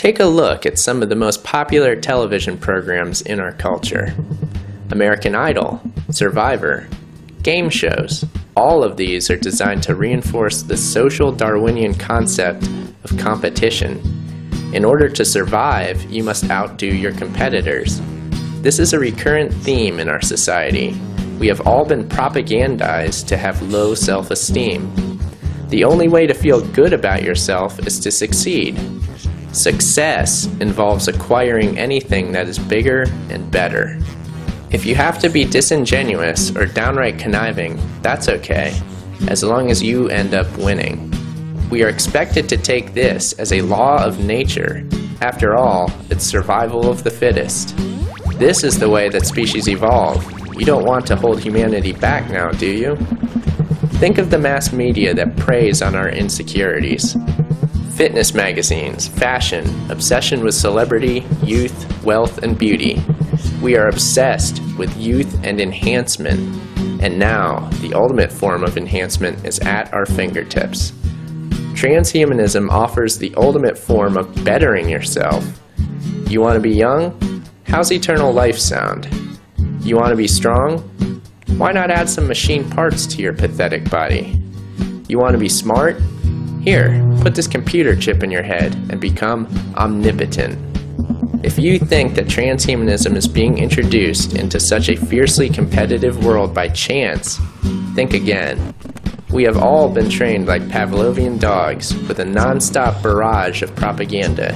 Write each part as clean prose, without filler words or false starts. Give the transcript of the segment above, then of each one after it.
Take a look at some of the most popular television programs in our culture. American Idol, Survivor, game shows. All of these are designed to reinforce the social Darwinian concept of competition. In order to survive, you must outdo your competitors. This is a recurrent theme in our society. We have all been propagandized to have low self-esteem. The only way to feel good about yourself is to succeed. Success involves acquiring anything that is bigger and better. If you have to be disingenuous or downright conniving, that's okay, as long as you end up winning. We are expected to take this as a law of nature. After all, it's survival of the fittest. This is the way that species evolve. You don't want to hold humanity back now, do you? Think of the mass media that preys on our insecurities. Fitness magazines, fashion, obsession with celebrity, youth, wealth, and beauty. We are obsessed with youth and enhancement, and now the ultimate form of enhancement is at our fingertips. Trans-Humanism offers the ultimate form of bettering yourself. You want to be young? How's eternal life sound? You want to be strong? Why not add some machine parts to your pathetic body? You want to be smart? Here, put this computer chip in your head and become omnipotent. If you think that transhumanism is being introduced into such a fiercely competitive world by chance, think again. We have all been trained like Pavlovian dogs with a non-stop barrage of propaganda.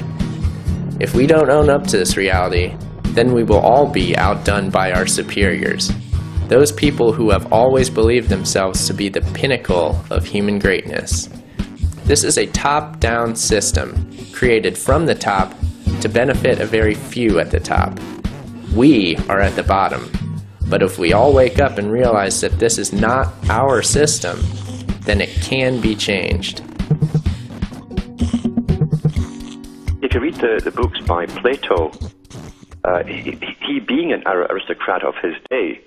If we don't own up to this reality, then we will all be outdone by our superiors. Those people who have always believed themselves to be the pinnacle of human greatness. This is a top-down system, created from the top to benefit a very few at the top. We are at the bottom. But if we all wake up and realize that this is not our system, then it can be changed. If you read the books by Plato, he being an aristocrat of his day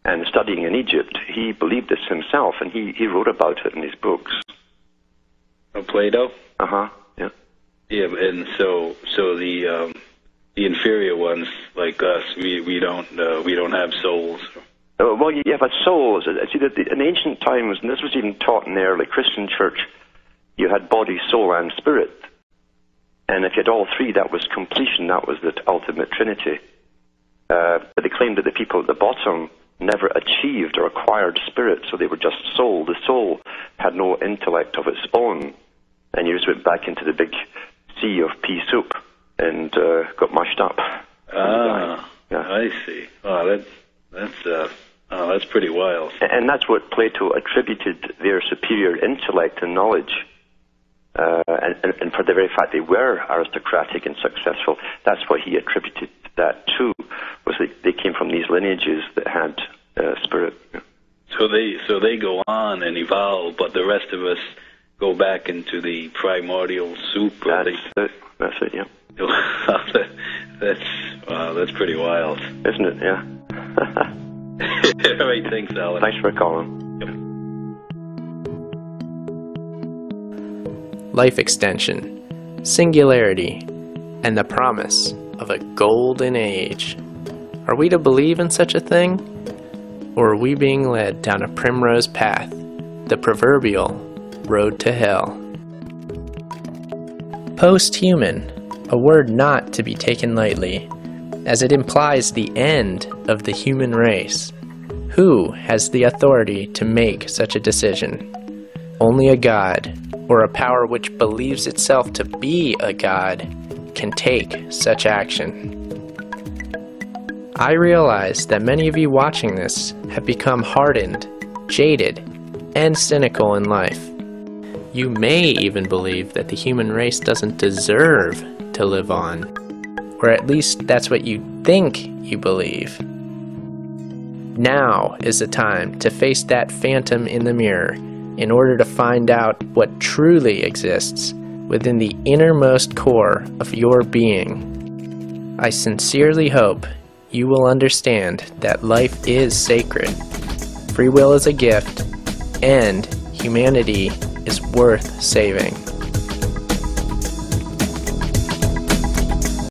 and studying in Egypt, he believed this himself, and he wrote about it in his books. Plato? Yeah. Yeah, and so the inferior ones like us, we don't have souls. Well, you have a soul. See, that in ancient times, and this was even taught in the early Christian church, you had body, soul, and spirit. And if you had all three, that was completion. That was the ultimate trinity. But they claimed that the people at the bottom never achieved or acquired spirit, so they were just soul. The soul had no intellect of its own, and you just went back into the big sea of pea soup and got mushed up. Yeah. I see. Oh, that's pretty wild. And that's what Plato attributed their superior intellect and knowledge. And for the very fact they were aristocratic and successful, that's what he attributed that to, was that they came from these lineages that had spirit. So they go on and evolve, but the rest of us go back into the primordial soup. That's it, yeah. That's pretty wild. Isn't it, yeah? All right, thanks, Alan. Thanks for calling. Life extension, singularity, and the promise of a golden age. Are we to believe in such a thing? Or are we being led down a primrose path, the proverbial road to hell? Post-human, a word not to be taken lightly, as it implies the end of the human race. Who has the authority to make such a decision? Only a god, or a power which believes itself to be a god, can take such action. I realize that many of you watching this have become hardened, jaded, and cynical in life. You may even believe that the human race doesn't deserve to live on, or at least that's what you think you believe. Now is the time to face that phantom in the mirror in order to find out what truly exists within the innermost core of your being. I sincerely hope you will understand that life is sacred, free will is a gift, and humanity is worth saving.